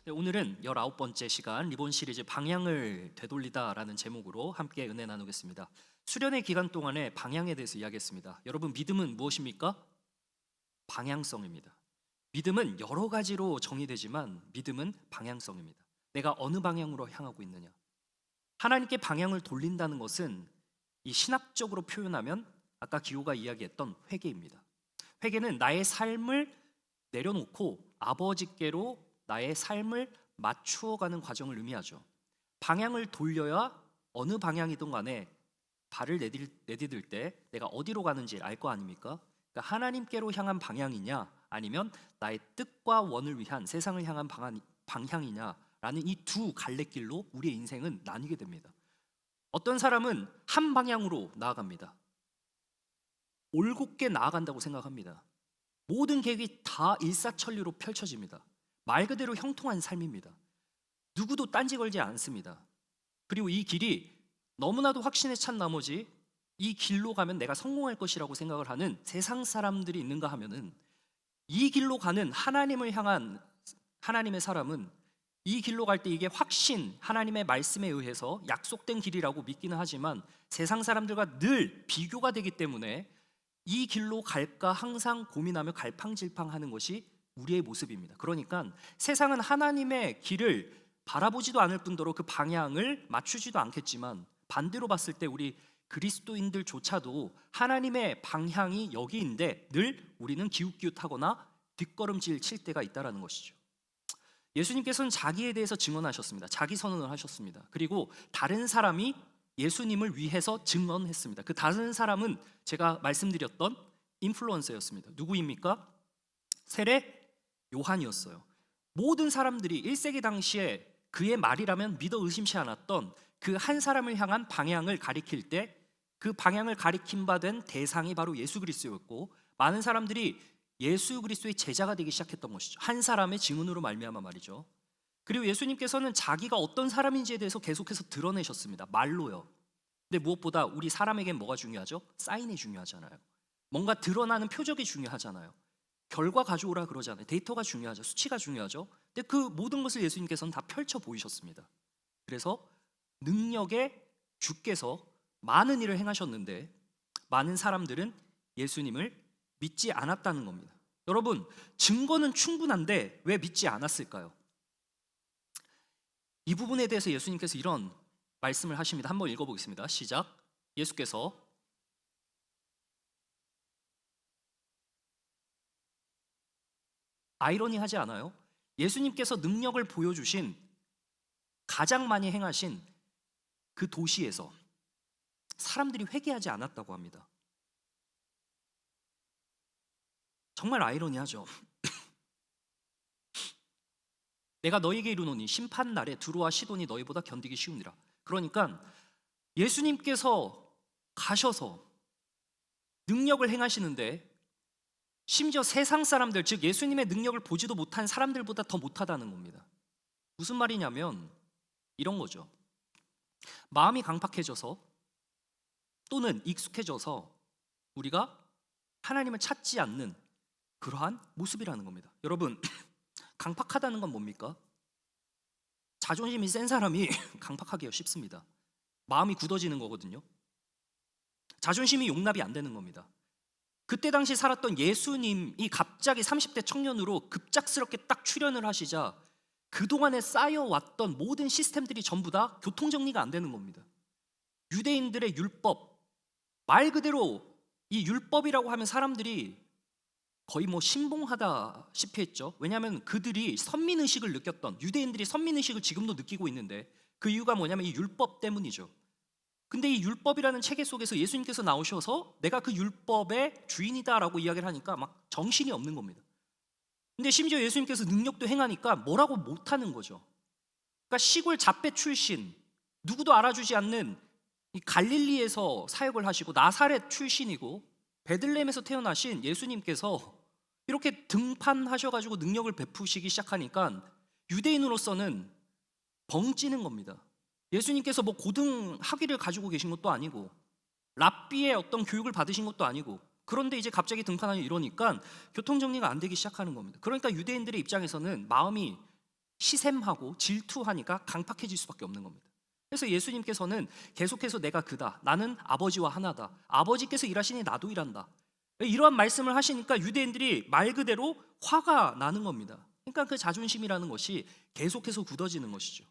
네, 오늘은 19번째 시간 리본 시리즈 방향을 되돌리다라는 제목으로 함께 은혜 나누겠습니다. 수련의 기간 동안에 방향에 대해서 이야기했습니다. 여러분, 믿음은 무엇입니까? 방향성입니다. 믿음은 여러 가지로 정의되지만 믿음은 방향성입니다. 내가 어느 방향으로 향하고 있느냐. 하나님께 방향을 돌린다는 것은 이 신학적으로 표현하면 아까 기호가 이야기했던 회개입니다. 회개는 나의 삶을 내려놓고 아버지께로 나의 삶을 맞추어가는 과정을 의미하죠. 방향을 돌려야 어느 방향이든 간에 발을 내디딜 때 내가 어디로 가는지 알 거 아닙니까? 그러니까 하나님께로 향한 방향이냐 아니면 나의 뜻과 원을 위한 세상을 향한 방향이냐라는 이 두 갈래길로 우리의 인생은 나뉘게 됩니다. 어떤 사람은 한 방향으로 나아갑니다. 올곧게 나아간다고 생각합니다. 모든 계획이 다 일사천리로 펼쳐집니다. 말 그대로 형통한 삶입니다. 누구도 딴지 걸지 않습니다. 그리고 이 길이 너무나도 확신에 찬 나머지 이 길로 가면 내가 성공할 것이라고 생각을 하는 세상 사람들이 있는가 하면은, 이 길로 가는 하나님을 향한 하나님의 사람은 이 길로 갈 때 이게 확신, 하나님의 말씀에 의해서 약속된 길이라고 믿기는 하지만 세상 사람들과 늘 비교가 되기 때문에 이 길로 갈까 항상 고민하며 갈팡질팡하는 것이 우리의 모습입니다. 그러니까 세상은 하나님의 길을 바라보지도 않을 뿐더러 그 방향을 맞추지도 않겠지만, 반대로 봤을 때 우리 그리스도인들조차도 하나님의 방향이 여기인데 늘 우리는 기웃기웃하거나 뒷걸음질 칠 때가 있다는 것이죠. 예수님께서는 자기에 대해서 증언하셨습니다. 자기 선언을 하셨습니다. 그리고 다른 사람이 예수님을 위해서 증언했습니다. 그 다른 사람은 제가 말씀드렸던 인플루언서였습니다. 누구입니까? 세례 요한이었어요. 모든 사람들이 1세기 당시에 그의 말이라면 믿어 의심치 않았던 그 한 사람을 향한 방향을 가리킬 때 그 방향을 가리킨 바 된 대상이 바로 예수 그리스도였고, 많은 사람들이 예수 그리스도의 제자가 되기 시작했던 것이죠. 한 사람의 증언으로 말미암아 말이죠. 그리고 예수님께서는 자기가 어떤 사람인지에 대해서 계속해서 드러내셨습니다. 말로요. 근데 무엇보다 우리 사람에겐 뭐가 중요하죠? 사인이 중요하잖아요. 뭔가 드러나는 표적이 중요하잖아요. 결과 가져오라 그러잖아요. 데이터가 중요하죠. 수치가 중요하죠. 근데 그 모든 것을 예수님께서는 다 펼쳐 보이셨습니다. 그래서 능력의 주께서 많은 일을 행하셨는데 많은 사람들은 예수님을 믿지 않았다는 겁니다. 여러분, 증거는 충분한데 왜 믿지 않았을까요? 이 부분에 대해서 예수님께서 이런 말씀을 하십니다. 한번 읽어보겠습니다. 시작. 예수께서 아이러니하지 않아요? 예수님께서 능력을 보여주신, 가장 많이 행하신 그 도시에서 사람들이 회개하지 않았다고 합니다. 정말 아이러니하죠. 내가 너희에게 이르노니 심판 날에 두루와 시돈이 너희보다 견디기 쉬우니라. 그러니까 예수님께서 가셔서 능력을 행하시는데 심지어 세상 사람들, 즉 예수님의 능력을 보지도 못한 사람들보다 더 못하다는 겁니다. 무슨 말이냐면 이런 거죠. 마음이 강팍해져서 또는 익숙해져서 우리가 하나님을 찾지 않는 그러한 모습이라는 겁니다. 여러분, 강팍하다는 건 뭡니까? 자존심이 센 사람이 강팍하기가 쉽습니다. 마음이 굳어지는 거거든요. 자존심이 용납이 안 되는 겁니다. 그때 당시 살았던 예수님이 갑자기 30대 청년으로 급작스럽게 딱 출연을 하시자 그동안에 쌓여왔던 모든 시스템들이 전부 다 교통정리가 안 되는 겁니다. 유대인들의 율법, 말 그대로 이 율법이라고 하면 사람들이 거의 신봉하다시피 했죠. 왜냐하면 그들이 선민의식을 느꼈던, 유대인들이 선민의식을 지금도 느끼고 있는데 그 이유가 뭐냐면 이 율법 때문이죠. 근데 이 율법이라는 체계 속에서 예수님께서 나오셔서 내가 그 율법의 주인이다라고 이야기를 하니까 막 정신이 없는 겁니다. 근데 심지어 예수님께서 능력도 행하니까 뭐라고 못하는 거죠. 그러니까 시골 잡배 출신, 누구도 알아주지 않는 이 갈릴리에서 사역을 하시고 나사렛 출신이고 베들레헴에서 태어나신 예수님께서 이렇게 등판하셔가지고 능력을 베푸시기 시작하니까 유대인으로서는 벙찌는 겁니다. 예수님께서 고등 학위를 가지고 계신 것도 아니고 랍비의 어떤 교육을 받으신 것도 아니고, 그런데 이제 갑자기 등판하니 이러니까 교통정리가 안 되기 시작하는 겁니다. 그러니까 유대인들의 입장에서는 마음이 시샘하고 질투하니까 강팍해질 수밖에 없는 겁니다. 그래서 예수님께서는 계속해서 내가 그다, 나는 아버지와 하나다, 아버지께서 일하시니 나도 일한다, 이러한 말씀을 하시니까 유대인들이 말 그대로 화가 나는 겁니다. 그러니까 그 자존심이라는 것이 계속해서 굳어지는 것이죠.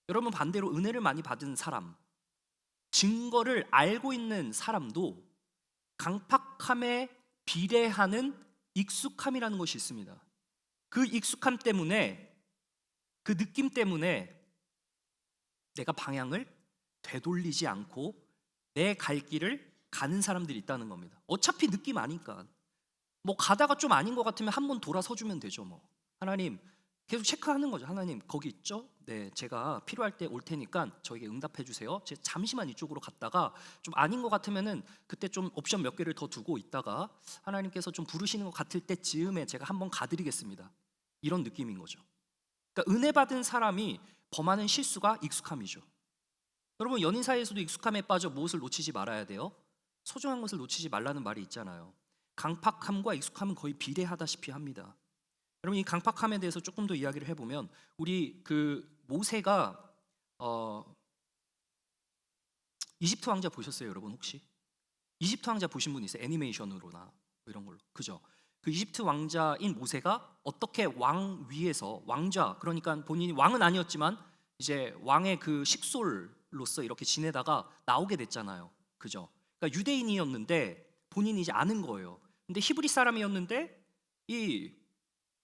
여러분, 반대로 은혜를 많이 받은 사람, 증거를 알고 있는 사람도 강팍함에 비례하는 익숙함이라는 것이 있습니다. 그 익숙함 때문에, 그 느낌 때문에 내가 방향을 되돌리지 않고 내 갈 길을 가는 사람들이 있다는 겁니다. 어차피 느낌 아니까 뭐 가다가 좀 아닌 것 같으면 한번 돌아서 주면 되죠. 뭐 하나님 계속 체크하는 거죠. 하나님 거기 있죠? 네, 제가 필요할 때 올 테니까 저에게 응답해 주세요. 제가 잠시만 이쪽으로 갔다가 좀 아닌 것 같으면은 그때 좀 옵션 몇 개를 더 두고 있다가 하나님께서 좀 부르시는 것 같을 때쯤에 제가 한번 가드리겠습니다. 이런 느낌인 거죠. 그러니까 은혜 받은 사람이 범하는 실수가 익숙함이죠. 여러분, 연인 사이에서도 익숙함에 빠져 무엇을 놓치지 말아야 돼요? 소중한 것을 놓치지 말라는 말이 있잖아요. 강팍함과 익숙함은 거의 비례하다시피 합니다. 여러분, 이 강팍함에 대해서 조금 더 이야기를 해보면, 우리 그 모세가 이집트 왕자 보셨어요, 여러분? 혹시 이집트 왕자 보신 분 있어요? 애니메이션으로나 뭐 이런 걸로, 그죠? 그 이집트 왕자인 모세가 어떻게 왕 위에서, 왕자, 그러니까 본인이 왕은 아니었지만 이제 왕의 그 식솔로서 이렇게 지내다가 나오게 됐잖아요, 그죠? 그러니까 유대인이었는데 본인이 이제 아는 거예요. 근데 히브리 사람이었는데 이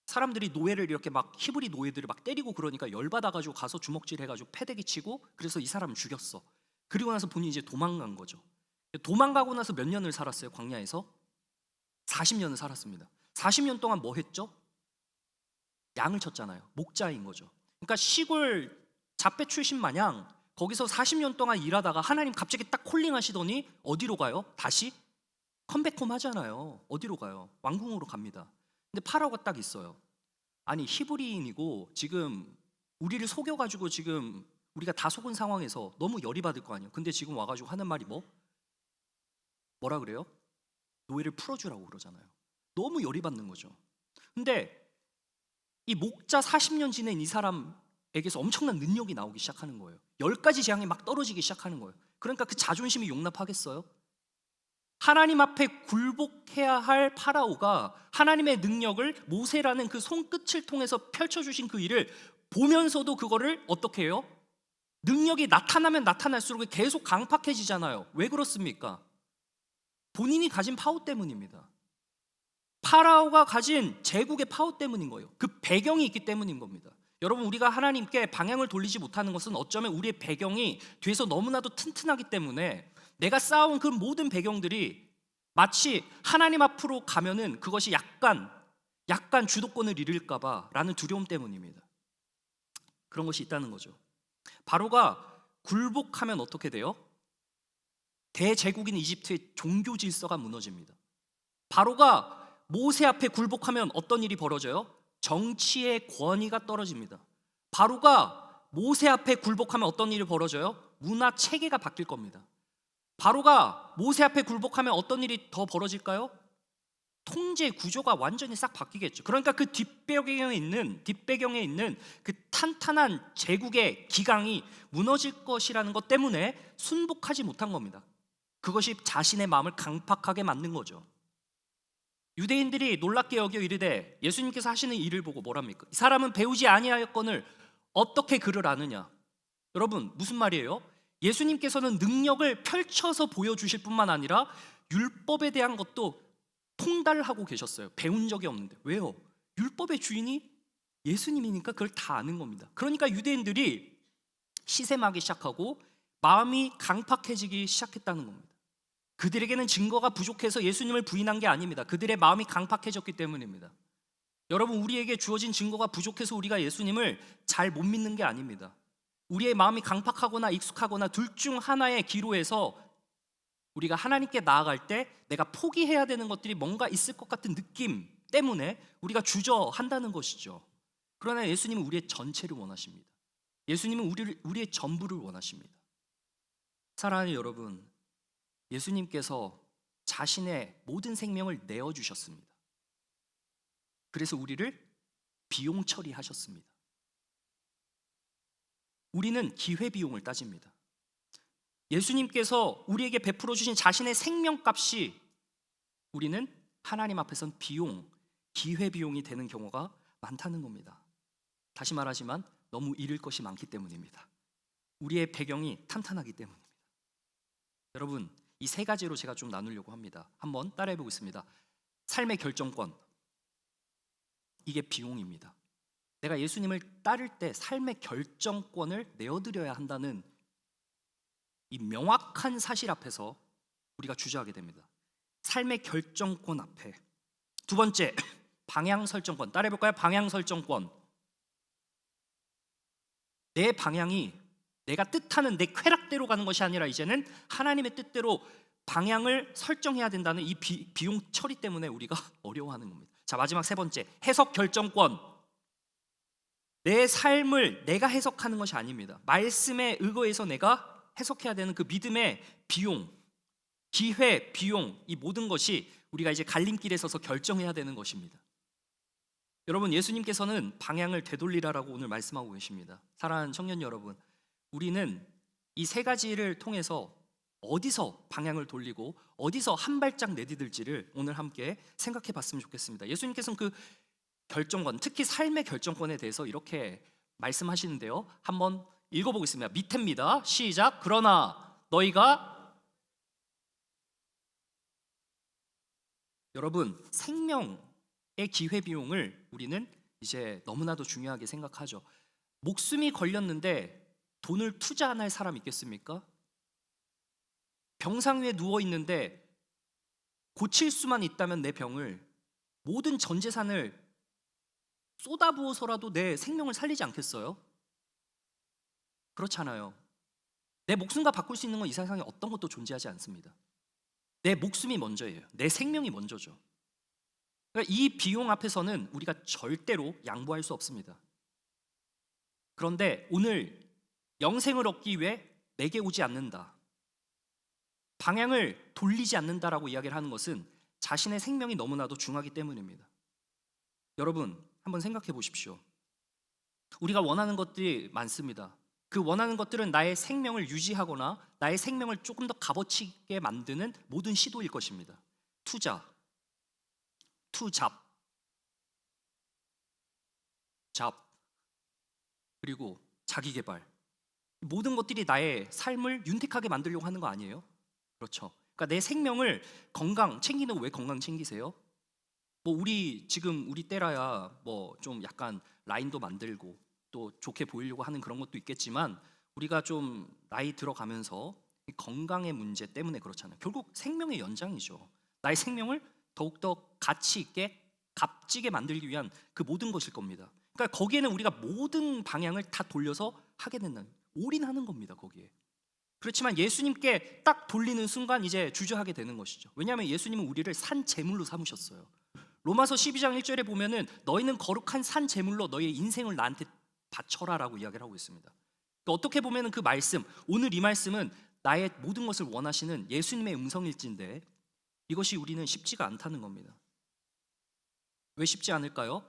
사람들이 노예를 이렇게 막, 히브리 노예들을 막 때리고 그러니까 열받아가지고 가서 주먹질 해가지고 패대기 치고, 그래서 이 사람을 죽였어. 그리고 나서 본인이 이제 도망간 거죠. 도망가고 나서 몇 년을 살았어요? 광야에서 40년을 살았습니다. 40년 동안 뭐 했죠? 양을 쳤잖아요. 목자인 거죠. 그러니까 시골 잡배 출신 마냥 거기서 40년 동안 일하다가 하나님 갑자기 딱 콜링하시더니 어디로 가요? 다시 컴백홈 하잖아요. 어디로 가요? 왕궁으로 갑니다. 근데 파라오가 딱 있어요. 아니, 히브리인이고 지금 우리를 속여가지고 지금 우리가 다 속은 상황에서 너무 열이 받을 거 아니에요. 근데 지금 와가지고 하는 말이 뭐라 그래요? 노예를 풀어주라고 그러잖아요. 너무 열이 받는 거죠. 근데 이 목자 40년 지낸 이 사람에게서 엄청난 능력이 나오기 시작하는 거예요. 10가지 재앙이 막 떨어지기 시작하는 거예요. 그러니까 그 자존심이 용납하겠어요? 하나님 앞에 굴복해야 할 파라오가 하나님의 능력을 모세라는 그 손끝을 통해서 펼쳐주신 그 일을 보면서도 그거를 어떻게 해요? 능력이 나타나면 나타날수록 계속 강팍해지잖아요. 왜 그렇습니까? 본인이 가진 파워 때문입니다. 파라오가 가진 제국의 파워 때문인 거예요. 그 배경이 있기 때문인 겁니다. 여러분, 우리가 하나님께 방향을 돌리지 못하는 것은 어쩌면 우리의 배경이 뒤에서 너무나도 튼튼하기 때문에, 내가 쌓아온 그 모든 배경들이 마치 하나님 앞으로 가면은 그것이 약간 주도권을 잃을까봐 라는 두려움 때문입니다. 그런 것이 있다는 거죠. 바로가 굴복하면 어떻게 돼요? 대제국인 이집트의 종교 질서가 무너집니다. 바로가 모세 앞에 굴복하면 어떤 일이 벌어져요? 정치의 권위가 떨어집니다. 바로가 모세 앞에 굴복하면 어떤 일이 벌어져요? 문화 체계가 바뀔 겁니다. 바로가 모세 앞에 굴복하면 어떤 일이 더 벌어질까요? 통제 구조가 완전히 싹 바뀌겠죠. 그러니까 그 뒷배경에 있는 그 탄탄한 제국의 기강이 무너질 것이라는 것 때문에 순복하지 못한 겁니다. 그것이 자신의 마음을 강팍하게 만든 거죠. 유대인들이 놀랍게 여겨 이르되 예수님께서 하시는 일을 보고 뭐랍니까? 이 사람은 배우지 아니하였거늘 어떻게 그를 아느냐? 여러분, 무슨 말이에요? 예수님께서는 능력을 펼쳐서 보여주실 뿐만 아니라 율법에 대한 것도 통달하고 계셨어요. 배운 적이 없는데. 왜요? 율법의 주인이 예수님이니까 그걸 다 아는 겁니다. 그러니까 유대인들이 시샘하기 시작하고 마음이 강팍해지기 시작했다는 겁니다. 그들에게는 증거가 부족해서 예수님을 부인한 게 아닙니다. 그들의 마음이 강팍해졌기 때문입니다. 여러분, 우리에게 주어진 증거가 부족해서 우리가 예수님을 잘 못 믿는 게 아닙니다. 우리의 마음이 강팍하거나 익숙하거나 둘 중 하나의 기로에서 우리가 하나님께 나아갈 때 내가 포기해야 되는 것들이 뭔가 있을 것 같은 느낌 때문에 우리가 주저한다는 것이죠. 그러나 예수님은 우리의 전체를 원하십니다. 예수님은 우리의 전부를 원하십니다. 사랑하는 여러분, 예수님께서 자신의 모든 생명을 내어주셨습니다. 그래서 우리를 비용 처리하셨습니다. 우리는 기회비용을 따집니다. 예수님께서 우리에게 베풀어 주신 자신의 생명값이 우리는 하나님 앞에선 기회비용이 되는 경우가 많다는 겁니다. 다시 말하지만 너무 잃을 것이 많기 때문입니다. 우리의 배경이 탄탄하기 때문입니다. 여러분, 이 세 가지로 제가 좀 나누려고 합니다. 한번 따라해 보겠습니다. 삶의 결정권, 이게 비용입니다. 내가 예수님을 따를 때 삶의 결정권을 내어드려야 한다는 이 명확한 사실 앞에서 우리가 주저하게 됩니다. 삶의 결정권 앞에. 두 번째, 방향 설정권. 따라해 볼까요? 방향 설정권. 내 방향이 내가 뜻하는 내 쾌락대로 가는 것이 아니라 이제는 하나님의 뜻대로 방향을 설정해야 된다는 이 비용 처리 때문에 우리가 어려워하는 겁니다. 자, 마지막 세 번째, 해석 결정권. 내 삶을 내가 해석하는 것이 아닙니다. 말씀에 의거해서 내가 해석해야 되는 그 믿음의 비용, 기회, 비용, 이 모든 것이 우리가 이제 갈림길에 서서 결정해야 되는 것입니다. 여러분, 예수님께서는 방향을 되돌리라라고 오늘 말씀하고 계십니다. 사랑하는 청년 여러분, 우리는 이 세 가지를 통해서 어디서 방향을 돌리고 어디서 한 발짝 내디딜지를 오늘 함께 생각해 봤으면 좋겠습니다. 예수님께서는 그 결정권, 특히 삶의 결정권에 대해서 이렇게 말씀하시는데요. 한번 읽어보겠습니다. 밑에입니다. 시작. 그러나 너희가, 여러분, 생명의 기회비용을 우리는 이제 너무나도 중요하게 생각하죠. 목숨이 걸렸는데 돈을 투자 안 할 사람 있겠습니까? 병상 위에 누워 있는데 고칠 수만 있다면 내 병을 모든 전 재산을 쏟아부어서라도 내 생명을 살리지 않겠어요? 그렇잖아요. 내 목숨과 바꿀 수 있는 건 이 세상에 어떤 것도 존재하지 않습니다. 내 목숨이 먼저예요. 내 생명이 먼저죠. 그러니까 이 비용 앞에서는 우리가 절대로 양보할 수 없습니다. 그런데 오늘 영생을 얻기 위해 내게 오지 않는다, 방향을 돌리지 않는다라고 이야기를 하는 것은 자신의 생명이 너무나도 중하기 때문입니다. 여러분, 한번 생각해 보십시오. 우리가 원하는 것들이 많습니다. 그 원하는 것들은 나의 생명을 유지하거나 나의 생명을 조금 더 값어치 있게 만드는 모든 시도일 것입니다. 투자, 잡, 그리고 자기개발, 모든 것들이 나의 삶을 윤택하게 만들려고 하는 거 아니에요? 그렇죠. 그러니까 내 생명을, 건강 챙기는 거 왜 건강 챙기세요? 뭐 우리 지금 우리 때라야 뭐 좀 약간 라인도 만들고 또 좋게 보이려고 하는 그런 것도 있겠지만 우리가 좀 나이 들어가면서 이 건강의 문제 때문에 그렇잖아요. 결국 생명의 연장이죠. 나의 생명을 더욱더 가치 있게 값지게 만들기 위한 그 모든 것일 겁니다. 그러니까 거기에는 우리가 모든 방향을 다 돌려서 하게 된다는, 올인하는 겁니다. 거기에. 그렇지만 예수님께 딱 돌리는 순간 이제 주저하게 되는 것이죠. 왜냐하면 예수님은 우리를 산 제물로 삼으셨어요. 로마서 12장 1절에 보면은 너희는 거룩한 산 제물로 너희의 인생을 나한테 바쳐라라고 이야기를 하고 있습니다. 그러니까 어떻게 보면은 그 말씀, 오늘 이 말씀은 나의 모든 것을 원하시는 예수님의 음성일진데 이것이 우리는 쉽지가 않다는 겁니다. 왜 쉽지 않을까요?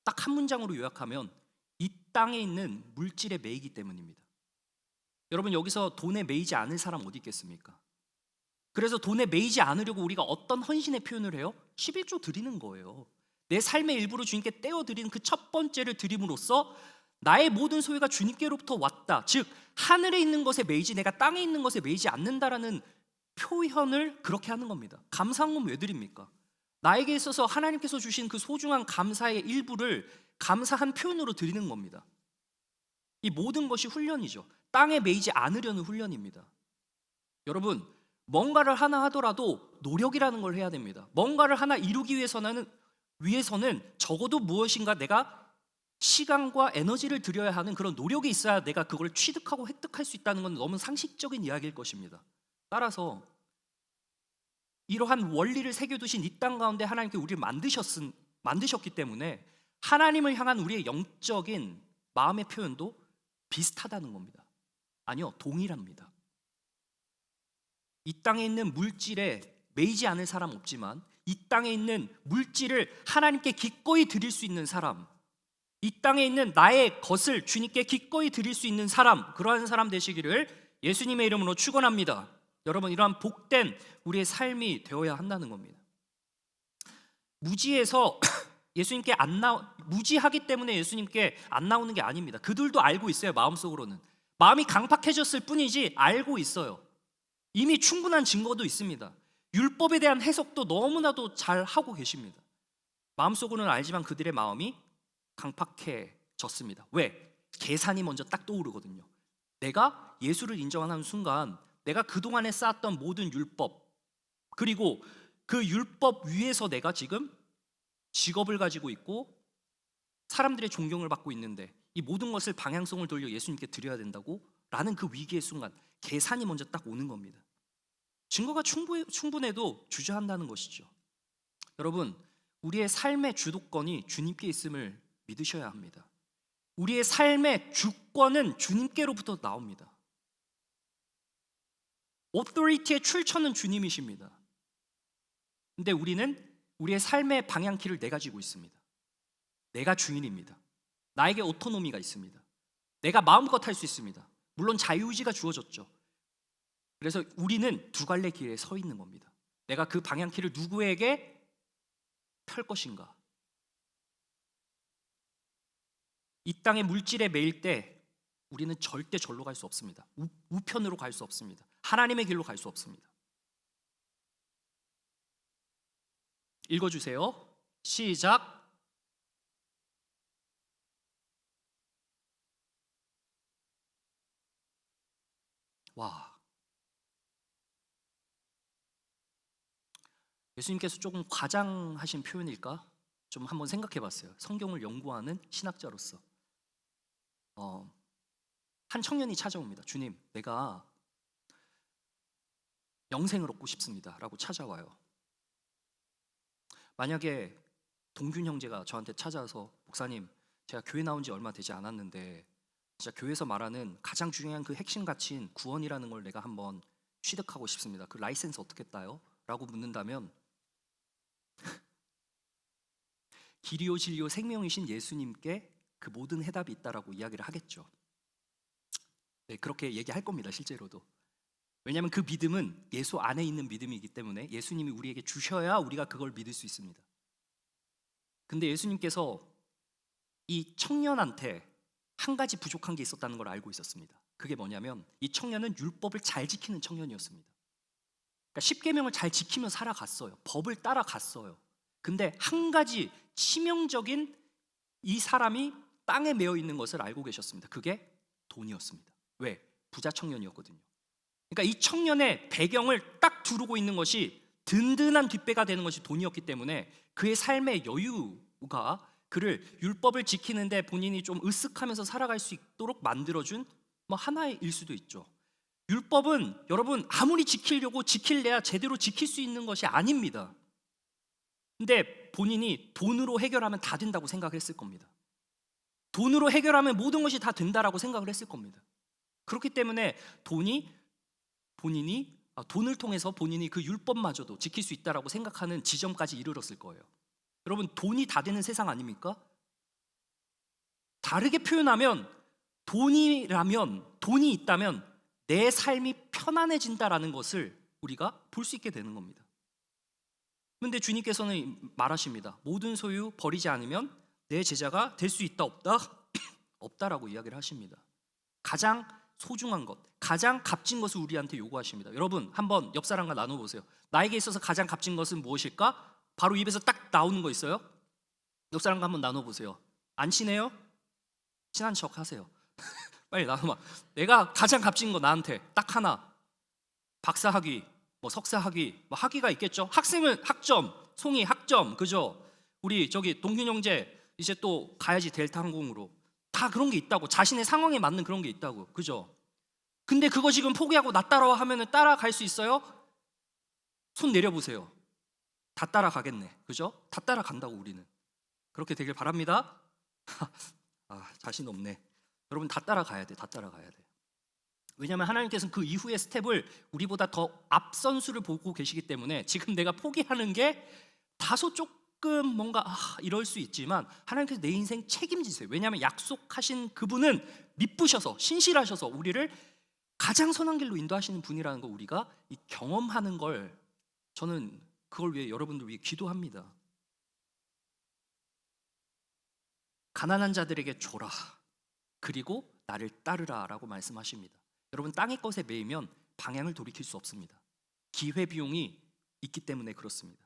딱 한 문장으로 요약하면 이 땅에 있는 물질에 매이기 때문입니다. 여러분, 여기서 돈에 매이지 않을 사람 어디 있겠습니까? 그래서 돈에 매이지 않으려고 우리가 어떤 헌신의 표현을 해요? 11조 드리는 거예요. 내 삶의 일부를 주님께 떼어드리는 그 첫 번째를 드림으로써 나의 모든 소유가 주님께로부터 왔다, 즉 하늘에 있는 것에 매이지 내가 땅에 있는 것에 매이지 않는다라는 표현을 그렇게 하는 겁니다. 감사한 건 왜 드립니까? 나에게 있어서 하나님께서 주신 그 소중한 감사의 일부를 감사한 표현으로 드리는 겁니다. 이 모든 것이 훈련이죠. 땅에 매이지 않으려는 훈련입니다. 여러분, 뭔가를 하나 하더라도 노력이라는 걸 해야 됩니다. 뭔가를 하나 이루기 위해서는 적어도 무엇인가 내가 시간과 에너지를 들여야 하는 그런 노력이 있어야 내가 그걸 취득하고 획득할 수 있다는 건 너무 상식적인 이야기일 것입니다. 따라서 이러한 원리를 새겨두신 이 땅 가운데 하나님께 우리를 만드셨기 때문에 하나님을 향한 우리의 영적인 마음의 표현도 비슷하다는 겁니다. 아니요, 동일합니다. 이 땅에 있는 물질에 매이지 않을 사람 없지만 이 땅에 있는 물질을 하나님께 기꺼이 드릴 수 있는 사람, 이 땅에 있는 나의 것을 주님께 기꺼이 드릴 수 있는 사람, 그러한 사람 되시기를 예수님의 이름으로 축원합니다. 여러분, 이러한 복된 우리의 삶이 되어야 한다는 겁니다. 무지해서 예수님께 무지하기 때문에 예수님께 안 나오는 게 아닙니다. 그들도 알고 있어요. 마음속으로는 마음이 강팍해졌을 뿐이지 알고 있어요. 이미 충분한 증거도 있습니다. 율법에 대한 해석도 너무나도 잘 하고 계십니다. 마음속으로는 알지만 그들의 마음이 강팍해졌습니다. 왜? 계산이 먼저 딱 떠오르거든요. 내가 예수를 인정하는 순간 내가 그동안에 쌓았던 모든 율법, 그리고 그 율법 위에서 내가 지금 직업을 가지고 있고 사람들의 존경을 받고 있는데 이 모든 것을 방향성을 돌려 예수님께 드려야 된다고 라는 그 위기의 순간 계산이 먼저 딱 오는 겁니다. 증거가 충분해도 주저한다는 것이죠. 여러분, 우리의 삶의 주도권이 주님께 있음을 믿으셔야 합니다. 우리의 삶의 주권은 주님께로부터 나옵니다. 오토리티의 출처는 주님이십니다. 근데 우리는 우리의 삶의 방향키를 내가 쥐고 있습니다. 내가 주인입니다. 나에게 오토노미가 있습니다. 내가 마음껏 할 수 있습니다. 물론 자유의지가 주어졌죠. 그래서 우리는 두 갈래 길에 서 있는 겁니다. 내가 그 방향키를 누구에게 펼 것인가. 이 땅의 물질에 매일 때 우리는 절대 절로 갈 수 없습니다. 우편으로 갈 수 없습니다. 하나님의 길로 갈 수 없습니다. 읽어주세요. 시작. 와, 예수님께서 조금 과장하신 표현일까? 좀 한번 생각해 봤어요. 성경을 연구하는 신학자로서. 한 청년이 찾아옵니다. 주님, 내가 영생을 얻고 싶습니다 라고 찾아와요. 만약에 동균 형제가 저한테 찾아와서 목사님, 제가 교회 나온 지 얼마 되지 않았는데 진짜 교회에서 말하는 가장 중요한 그 핵심 가치인 구원이라는 걸 내가 한번 취득하고 싶습니다. 그 라이센스 어떻게 따요? 라고 묻는다면 길이요 진리요 생명이신 예수님께 그 모든 해답이 있다라고 이야기를 하겠죠. 네, 그렇게 얘기할 겁니다. 실제로도. 왜냐하면 그 믿음은 예수 안에 있는 믿음이기 때문에 예수님이 우리에게 주셔야 우리가 그걸 믿을 수 있습니다. 근데 예수님께서 이 청년한테 한 가지 부족한 게 있었다는 걸 알고 있었습니다. 그게 뭐냐면 이 청년은 율법을 잘 지키는 청년이었습니다. 그러니까 십계명을 잘 지키며 살아갔어요. 법을 따라갔어요. 근데 한 가지 치명적인 이 사람이 땅에 매여 있는 것을 알고 계셨습니다. 그게 돈이었습니다. 왜? 부자 청년이었거든요. 그러니까 이 청년의 배경을 딱 두르고 있는 것이 든든한 뒷배가 되는 것이 돈이었기 때문에 그의 삶의 여유가 그를 율법을 지키는데 본인이 좀 으쓱하면서 살아갈 수 있도록 만들어준 하나의 일 수도 있죠. 율법은 여러분 아무리 지키려고 지킬래야 제대로 지킬 수 있는 것이 아닙니다. 근데 본인이 돈으로 해결하면 다 된다고 생각을 했을 겁니다. 돈으로 해결하면 모든 것이 다 된다라고 생각을 했을 겁니다. 그렇기 때문에 돈을 통해서 본인이 그 율법마저도 지킬 수 있다라고 생각하는 지점까지 이르렀을 거예요. 여러분, 돈이 다 되는 세상 아닙니까? 다르게 표현하면 돈이 있다면 내 삶이 편안해진다라는 것을 우리가 볼 수 있게 되는 겁니다. 그런데 주님께서는 말하십니다. 모든 소유 버리지 않으면 내 제자가 될 수 있다 없다? 없다라고 이야기를 하십니다. 가장 소중한 것, 가장 값진 것을 우리한테 요구하십니다. 여러분, 한번 옆 사람과 나눠보세요. 나에게 있어서 가장 값진 것은 무엇일까? 바로 입에서 딱 나오는 거 있어요? 옆 사람과 한번 나눠보세요. 안 친해요? 친한 척 하세요. 빨리 나눠봐. 내가 가장 값진 거 나한테 딱 하나. 박사 학위, 석사 학위, 학위가 있겠죠. 학생은 학점, 송이 학점, 그죠? 우리 저기 동균 형제 이제 또 가야지 델타 항공으로. 다 그런 게 있다고. 자신의 상황에 맞는 그런 게 있다고, 그죠? 근데 그거 지금 포기하고 나 따라와 하면은 따라갈 수 있어요? 손 내려보세요. 다 따라가겠네, 그죠? 다 따라간다고 우리는. 그렇게 되길 바랍니다. 자신 없네. 여러분, 다 따라가야 돼. 다 따라가야 돼. 왜냐하면 하나님께서는 그 이후의 스텝을 우리보다 더 앞선수를 보고 계시기 때문에 지금 내가 포기하는 게 다소 조금 뭔가 이럴 수 있지만 하나님께서 내 인생 책임지세요. 왜냐하면 약속하신 그분은 믿부셔서 신실하셔서 우리를 가장 선한 길로 인도하시는 분이라는 거 우리가 이 경험하는 걸 저는 그걸 위해 여러분들 위해 기도합니다. 가난한 자들에게 줘라. 그리고 나를 따르라 라고 말씀하십니다. 여러분 땅의 것에 매이면 방향을 돌이킬 수 없습니다. 기회비용이 있기 때문에 그렇습니다.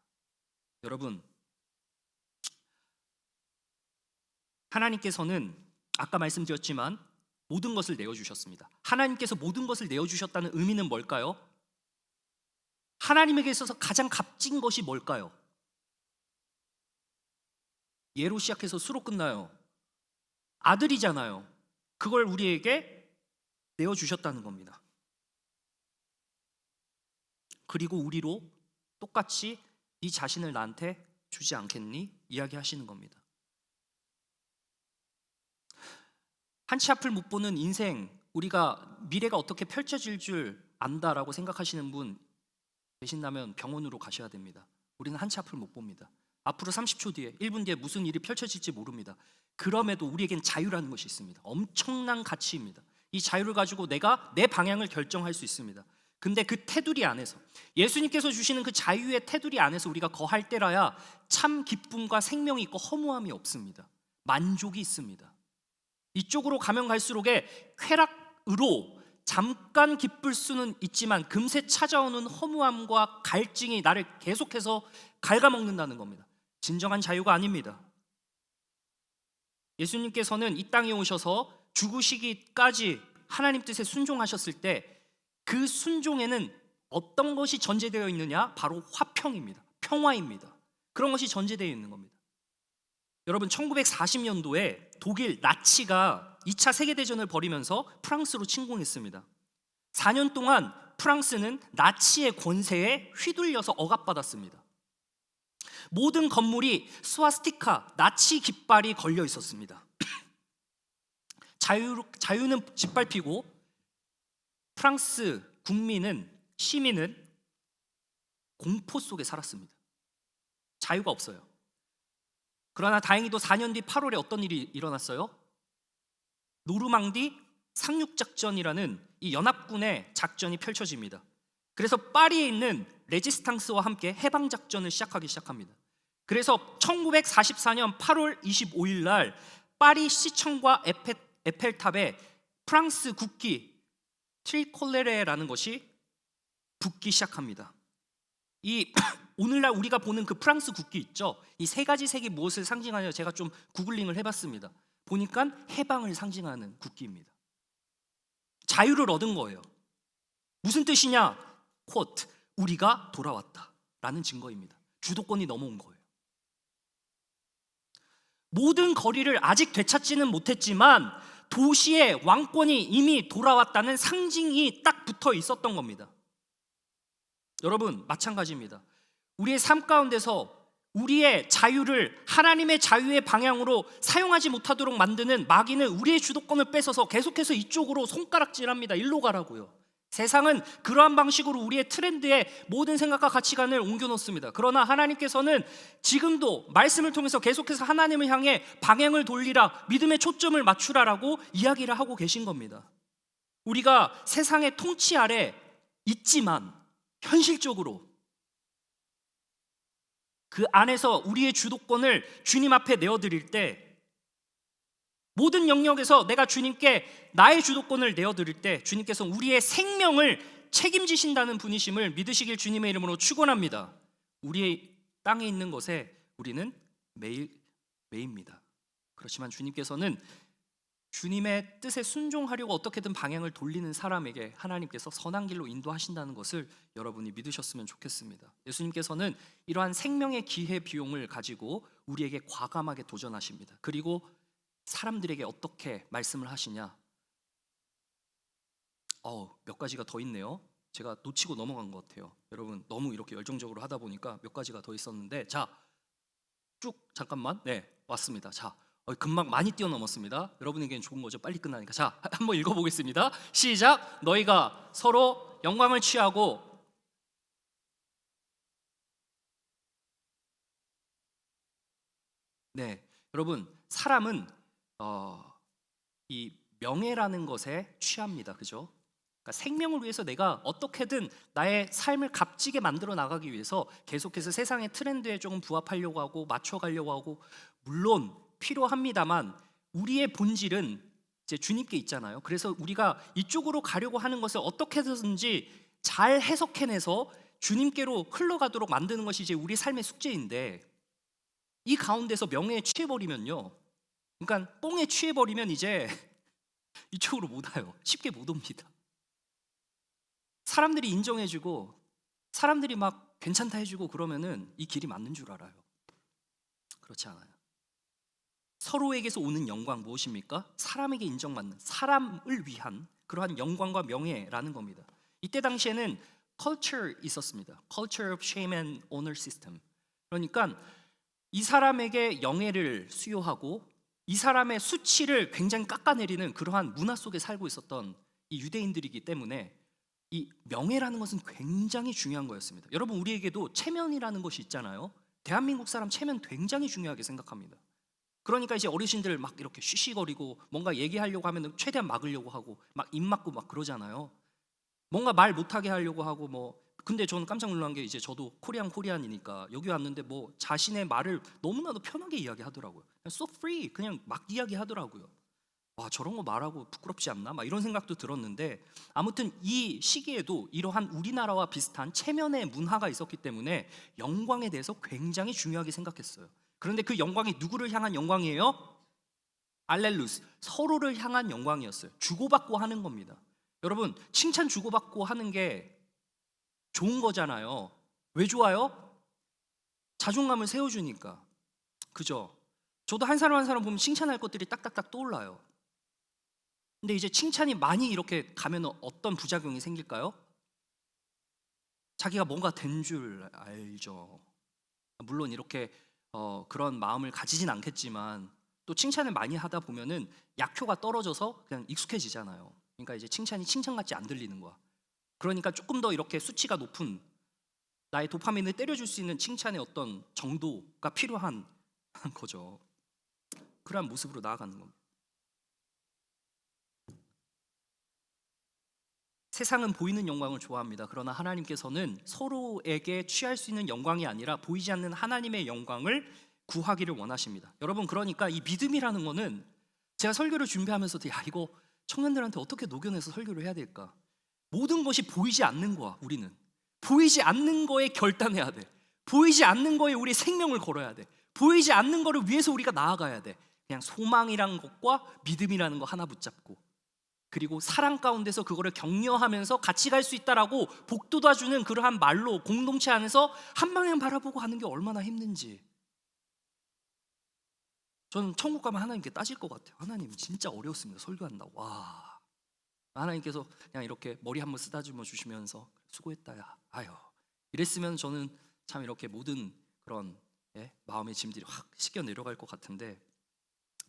여러분 하나님께서는 아까 말씀드렸지만 모든 것을 내어주셨습니다. 하나님께서 모든 것을 내어주셨다는 의미는 뭘까요? 하나님에게 있어서 가장 값진 것이 뭘까요? 예로 시작해서 수로 끝나요. 아들이잖아요. 그걸 우리에게 내어주셨다는 겁니다. 그리고 우리로 똑같이 네 자신을 나한테 주지 않겠니? 이야기하시는 겁니다. 한치 앞을 못 보는 인생, 우리가 미래가 어떻게 펼쳐질 줄 안다라고 생각하시는 분 계신다면 병원으로 가셔야 됩니다. 우리는 한치 앞을 못 봅니다. 앞으로 30초 뒤에, 1분 뒤에 무슨 일이 펼쳐질지 모릅니다. 그럼에도 우리에겐 자유라는 것이 있습니다. 엄청난 가치입니다. 이 자유를 가지고 내가 내 방향을 결정할 수 있습니다. 근데 그 테두리 안에서, 예수님께서 주시는 그 자유의 테두리 안에서 우리가 거할 때라야 참 기쁨과 생명이 있고 허무함이 없습니다. 만족이 있습니다. 이쪽으로 가면 갈수록에 쾌락으로 잠깐 기쁠 수는 있지만 금세 찾아오는 허무함과 갈증이 나를 계속해서 갉아먹는다는 겁니다. 진정한 자유가 아닙니다. 예수님께서는 이 땅에 오셔서 죽으시기까지 하나님 뜻에 순종하셨을 때 그 순종에는 어떤 것이 전제되어 있느냐? 바로 화평입니다. 평화입니다. 그런 것이 전제되어 있는 겁니다. 여러분 1940년도에 독일 나치가 2차 세계대전을 벌이면서 프랑스로 침공했습니다. 4년 동안 프랑스는 나치의 권세에 휘둘려서 억압받았습니다. 모든 건물이 스와스티카, 나치 깃발이 걸려 있었습니다. 자유는 짓밟히고 프랑스 시민은 공포 속에 살았습니다. 자유가 없어요. 그러나 다행히도 4년 뒤 8월에 어떤 일이 일어났어요? 노르망디 상륙작전이라는 이 연합군의 작전이 펼쳐집니다. 그래서 파리에 있는 레지스탕스와 함께 해방작전을 시작합니다. 그래서 1944년 8월 25일 날 파리 시청과 에펠탑에 프랑스 국기 트리콜레레라는 것이 붙기 시작합니다. 이 오늘날 우리가 보는 그 프랑스 국기 있죠? 이 세 가지 색이 무엇을 상징하냐 제가 좀 구글링을 해봤습니다. 보니까 해방을 상징하는 국기입니다. 자유를 얻은 거예요. 무슨 뜻이냐? 쿼트, 우리가 돌아왔다 라는 증거입니다. 주도권이 넘어온 거예요. 모든 거리를 아직 되찾지는 못했지만 도시의 왕권이 이미 돌아왔다는 상징이 딱 붙어 있었던 겁니다. 여러분 마찬가지입니다. 우리의 삶 가운데서 우리의 자유를 하나님의 자유의 방향으로 사용하지 못하도록 만드는 마귀는 우리의 주도권을 뺏어서 계속해서 이쪽으로 손가락질합니다. 일로 가라고요. 세상은 그러한 방식으로 우리의 트렌드에 모든 생각과 가치관을 옮겨놓습니다. 그러나 하나님께서는 지금도 말씀을 통해서 계속해서 하나님을 향해 방향을 돌리라, 믿음의 초점을 맞추라라고 이야기를 하고 계신 겁니다. 우리가 세상의 통치 아래 있지만 현실적으로 그 안에서 우리의 주도권을 주님 앞에 내어드릴 때, 모든 영역에서 내가 주님께 나의 주도권을 내어드릴 때 주님께서는 우리의 생명을 책임지신다는 분이심을 믿으시길 주님의 이름으로 축원합니다. 우리의 땅에 있는 것에 우리는 매입니다. 그렇지만 주님께서는 주님의 뜻에 순종하려고 어떻게든 방향을 돌리는 사람에게 하나님께서 선한 길로 인도하신다는 것을 여러분이 믿으셨으면 좋겠습니다. 예수님께서는 이러한 생명의 기회 비용을 가지고 우리에게 과감하게 도전하십니다. 그리고 사람들에게 어떻게 말씀을 하시냐? 몇 가지가 더 있네요. 제가 놓치고 넘어간 것 같아요. 여러분 너무 이렇게 열정적으로 하다 보니까 몇 가지가 더 있었는데, 자, 쭉 잠깐만. 네, 왔습니다. 자, 금방 많이 뛰어넘었습니다. 여러분에게는 좋은 거죠. 빨리 끝나니까. 자, 한번 읽어보겠습니다. 시작. 너희가 서로 영광을 취하고 네, 여러분 사람은 이 명예라는 것에 취합니다. 그죠? 그러니까 생명을 위해서 내가 어떻게든 나의 삶을 값지게 만들어 나가기 위해서 계속해서 세상의 트렌드에 조금 부합하려고 하고 맞춰가려고 하고, 물론 필요합니다만 우리의 본질은 이제 주님께 있잖아요. 그래서 우리가 이쪽으로 가려고 하는 것을 어떻게든지 잘 해석해내서 주님께로 흘러가도록 만드는 것이 이제 우리 삶의 숙제인데, 이 가운데서 명예에 취해버리면요, 그러니까 뽕에 취해버리면 이제 이쪽으로 못 와요. 쉽게 못 옵니다. 사람들이 인정해주고 사람들이 막 괜찮다 해주고 그러면은 이 길이 맞는 줄 알아요. 그렇지 않아요. 서로에게서 오는 영광 무엇입니까? 사람에게 인정받는, 사람을 위한 그러한 영광과 명예라는 겁니다. 이때 당시에는 culture 있었습니다. culture of shame and honor system. 그러니까 이 사람에게 영예를 수여하고 이 사람의 수치를 굉장히 깎아내리는 그러한 문화 속에 살고 있었던 이 유대인들이기 때문에 이 명예라는 것은 굉장히 중요한 거였습니다. 여러분, 우리에게도 체면이라는 것이 있잖아요. 대한민국 사람 체면 굉장히 중요하게 생각합니다. 그러니까 이제 어르신들 막 이렇게 쉬쉬거리고 뭔가 얘기하려고 하면 최대한 막으려고 하고 막 입 막고 막 그러잖아요. 뭔가 말 못하게 하려고 하고 뭐. 근데 저는 깜짝 놀란 게, 이제 저도 코리안이니까 여기 왔는데 뭐 자신의 말을 너무나도 편하게 이야기하더라고요. 그냥 so free, 그냥 막 이야기하더라고요. 와, 저런 거 말하고 부끄럽지 않나? 막 이런 생각도 들었는데, 아무튼 이 시기에도 이러한 우리나라와 비슷한 체면의 문화가 있었기 때문에 영광에 대해서 굉장히 중요하게 생각했어요. 그런데 그 영광이 누구를 향한 영광이에요? 알렐루스, 서로를 향한 영광이었어요. 주고받고 하는 겁니다. 여러분, 칭찬 주고받고 하는 게 좋은 거잖아요. 왜 좋아요? 자존감을 세워주니까. 그죠? 저도 한 사람 한 사람 보면 칭찬할 것들이 딱딱딱 떠올라요. 근데 이제 칭찬이 많이 이렇게 가면 어떤 부작용이 생길까요? 자기가 뭔가 된 줄 알죠. 물론 이렇게 그런 마음을 가지진 않겠지만, 또 칭찬을 많이 하다 보면은 약효가 떨어져서 그냥 익숙해지잖아요. 그러니까 이제 칭찬이 칭찬 같지 안 들리는 거야. 그러니까 조금 더 이렇게 수치가 높은, 나의 도파민을 때려줄 수 있는 칭찬의 어떤 정도가 필요한 거죠. 그러한 모습으로 나아가는 겁니다. 세상은 보이는 영광을 좋아합니다. 그러나 하나님께서는 서로에게 취할 수 있는 영광이 아니라 보이지 않는 하나님의 영광을 구하기를 원하십니다. 여러분, 그러니까 이 믿음이라는 거는, 제가 설교를 준비하면서도 이거 청년들한테 어떻게 녹여내서 설교를 해야 될까? 모든 것이 보이지 않는 거야. 우리는 보이지 않는 거에 결단해야 돼. 보이지 않는 거에 우리 생명을 걸어야 돼. 보이지 않는 거를 위해서 우리가 나아가야 돼. 그냥 소망이라는 것과 믿음이라는 거 하나 붙잡고, 그리고 사랑 가운데서 그거를 격려하면서 같이 갈 수 있다라고 복돋아주는 그러한 말로 공동체 안에서 한 방향 바라보고 하는 게 얼마나 힘든지. 저는 천국 가면 하나님께 따질 것 같아요. 하나님 진짜 어려웠습니다. 설교한다고. 와, 하나님께서 그냥 이렇게 머리 한번 쓰다듬어 주시면서 수고했다 야, 아유, 이랬으면 저는 참 이렇게 모든 그런 마음의 짐들이 확 씻겨 내려갈 것 같은데,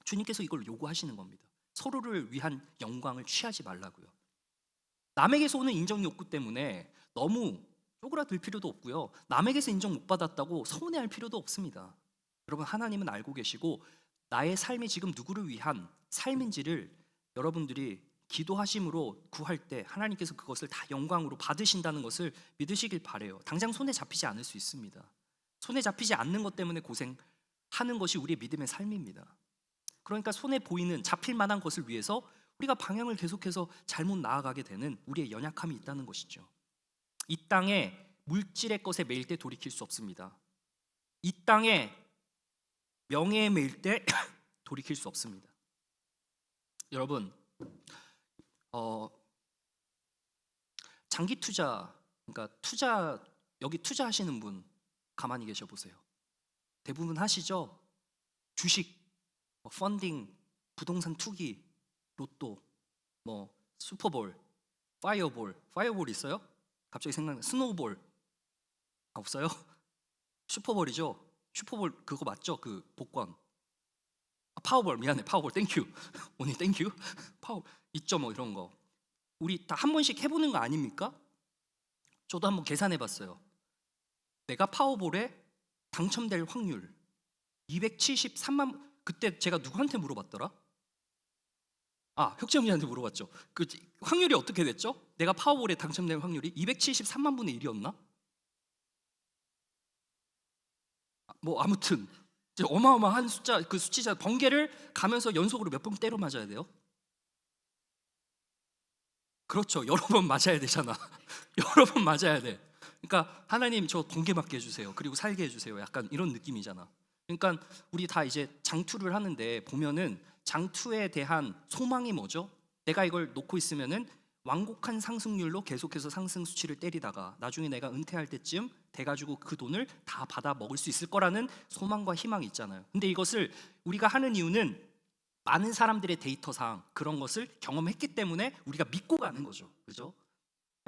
주님께서 이걸 요구하시는 겁니다. 서로를 위한 영광을 취하지 말라고요. 남에게서 오는 인정 욕구 때문에 너무 쪼그라들 필요도 없고요. 남에게서 인정 못 받았다고 서운해할 필요도 없습니다. 여러분, 하나님은 알고 계시고 나의 삶이 지금 누구를 위한 삶인지를 여러분들이 기도하심으로 구할 때 하나님께서 그것을 다 영광으로 받으신다는 것을 믿으시길 바래요. 당장 손에 잡히지 않을 수 있습니다. 손에 잡히지 않는 것 때문에 고생하는 것이 우리의 믿음의 삶입니다. 그러니까 손에 보이는 잡힐 만한 것을 위해서 우리가 방향을 계속해서 잘못 나아가게 되는 우리의 연약함이 있다는 것이죠. 이 땅에 물질의 것에 매일 때 돌이킬 수 없습니다. 이 땅에 명예에 매일 때 돌이킬 수 없습니다. 여러분, 장기 투자, 그러니까 여기 투자하시는 분 가만히 계셔 보세요. 대부분 하시죠? 주식, 펀딩, 부동산 투기, 로또, 뭐 슈퍼볼, 파이어볼 있어요? 갑자기 생각나. 스노우볼 없어요? 슈퍼볼이죠. 슈퍼볼 그거 맞죠? 그 복권. 파워볼, 미안해. 파워볼, 땡큐. 오늘 땡큐. 파워 있죠, 뭐 이런 거. 우리 다 한 번씩 해보는 거 아닙니까? 저도 한번 계산해봤어요. 내가 파워볼에 당첨될 확률, 273만. 그때 제가 누구한테 물어봤더라? 혁재언니한테 물어봤죠. 그 확률이 어떻게 됐죠? 내가 파워볼에 당첨된 확률이 273만 분의 1이었나? 뭐 아무튼 이제 어마어마한 숫자, 그 수치자 번개를 가면서 연속으로 몇 번 때려 맞아야 돼요? 그렇죠. 여러 번 맞아야 되잖아. 여러 번 맞아야 돼. 그러니까 하나님 저 번개 맞게 해주세요. 그리고 살게 해주세요. 약간 이런 느낌이잖아. 그러니까 우리 다 이제 장투를 하는데 보면은 장투에 대한 소망이 뭐죠? 내가 이걸 놓고 있으면은 완곡한 상승률로 계속해서 상승 수치를 때리다가 나중에 내가 은퇴할 때쯤 돼가지고 그 돈을 다 받아 먹을 수 있을 거라는 소망과 희망이 있잖아요. 근데 이것을 우리가 하는 이유는 많은 사람들의 데이터상 그런 것을 경험했기 때문에 우리가 믿고 가는 거죠. 그죠?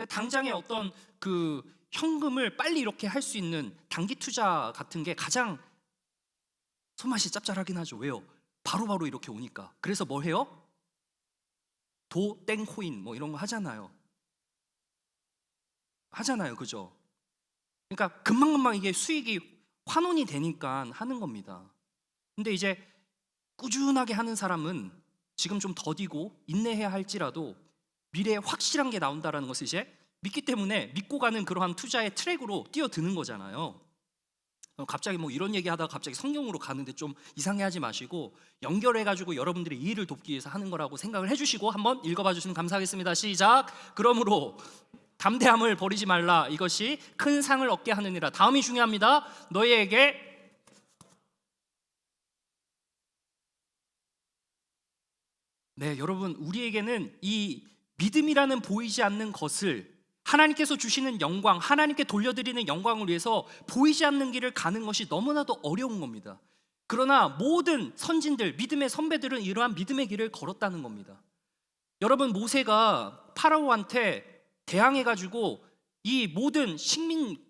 당장의 어떤 그 현금을 빨리 이렇게 할 수 있는 단기 투자 같은 게 가장 손맛이 짭짤하긴 하죠. 왜요? 바로바로 이렇게 오니까. 그래서 뭐 해요? 땡코인 뭐 이런 거 하잖아요. 그죠? 그러니까 금방금방 이게 수익이 환원이 되니까 하는 겁니다. 근데 이제 꾸준하게 하는 사람은 지금 좀 더디고 인내해야 할지라도 미래에 확실한 게 나온다라는 것을 이제 믿기 때문에 믿고 가는 그러한 투자의 트랙으로 뛰어드는 거잖아요. 갑자기 뭐 이런 얘기하다가 갑자기 성경으로 가는데 좀 이상해하지 마시고 연결해가지고 여러분들의 이해를 돕기 위해서 하는 거라고 생각을 해주시고 한번 읽어봐 주시면 감사하겠습니다. 시작. 그러므로 담대함을 버리지 말라. 이것이 큰 상을 얻게 하느니라. 다음이 중요합니다. 너희에게 여러분, 우리에게는 이 믿음이라는 보이지 않는 것을 하나님께서 주시는 영광, 하나님께 돌려드리는 영광을 위해서 보이지 않는 길을 가는 것이 너무나도 어려운 겁니다. 그러나 모든 선진들, 믿음의 선배들은 이러한 믿음의 길을 걸었다는 겁니다. 여러분, 모세가 파라오한테 대항해가지고 이 모든 식민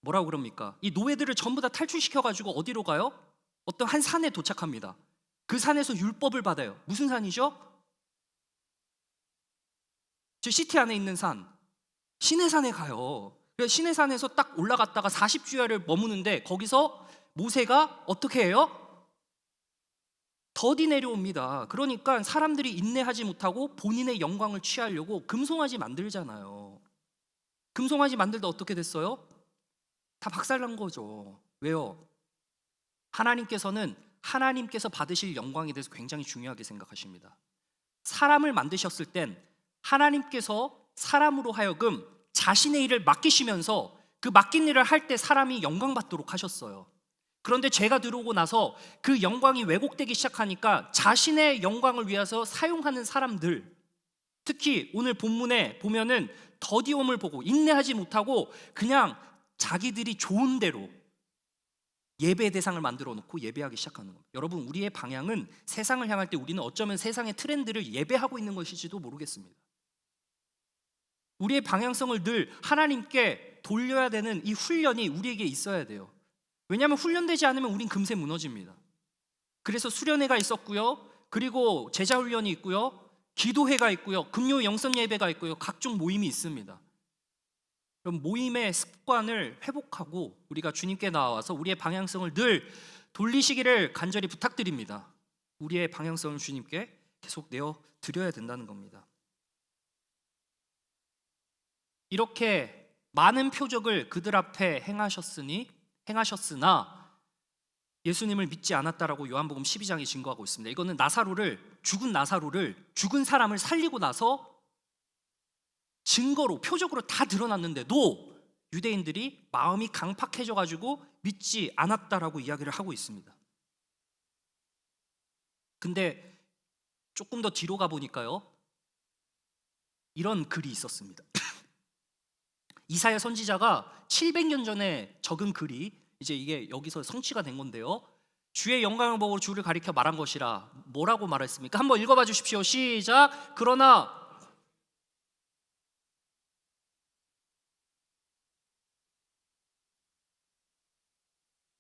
뭐라고 그럽니까? 이 노예들을 전부 다 탈출시켜가지고 어디로 가요? 어떤 한 산에 도착합니다. 그 산에서 율법을 받아요. 무슨 산이죠? 저 시티 안에 있는 산, 시내산에 가요. 그래서 시내산에서 딱 올라갔다가 40주야를 머무는데 거기서 모세가 어떻게 해요? 더디 내려옵니다. 그러니까 사람들이 인내하지 못하고 본인의 영광을 취하려고 금송아지 만들잖아요. 금송아지 만들다 어떻게 됐어요? 다 박살난 거죠. 왜요? 하나님께서 받으실 영광에 대해서 굉장히 중요하게 생각하십니다. 사람을 만드셨을 땐 하나님께서 사람으로 하여금 자신의 일을 맡기시면서 그 맡긴 일을 할 때 사람이 영광 받도록 하셨어요. 그런데 죄가 들어오고 나서 그 영광이 왜곡되기 시작하니까 자신의 영광을 위해서 사용하는 사람들, 특히 오늘 본문에 보면은 더디움을 보고 인내하지 못하고 그냥 자기들이 좋은 대로 예배의 대상을 만들어 놓고 예배하기 시작하는 겁니다. 여러분, 우리의 방향은 세상을 향할 때 우리는 어쩌면 세상의 트렌드를 예배하고 있는 것일지도 모르겠습니다. 우리의 방향성을 늘 하나님께 돌려야 되는 이 훈련이 우리에게 있어야 돼요. 왜냐하면 훈련되지 않으면 우린 금세 무너집니다. 그래서 수련회가 있었고요, 그리고 제자훈련이 있고요, 기도회가 있고요, 금요 영성 예배가 있고요, 각종 모임이 있습니다. 그럼 모임의 습관을 회복하고 우리가 주님께 나와서 우리의 방향성을 늘 돌리시기를 간절히 부탁드립니다. 우리의 방향성을 주님께 계속 내어 드려야 된다는 겁니다. 이렇게 많은 표적을 그들 앞에 행하셨으나 예수님을 믿지 않았다라고 요한복음 12장이 증거하고 있습니다. 이거는 죽은 사람을 살리고 나서 증거로 표적으로 다 드러났는데도 유대인들이 마음이 강팍해져 가지고 믿지 않았다라고 이야기를 하고 있습니다. 근데 조금 더 뒤로 가 보니까요, 이런 글이 있었습니다. 이사야 선지자가 700년 전에 적은 글이 이제 이게 여기서 성취가 된 건데요, 주의 영광을 보고 주를 가리켜 말한 것이라. 뭐라고 말했습니까? 한번 읽어봐 주십시오. 시작. 그러나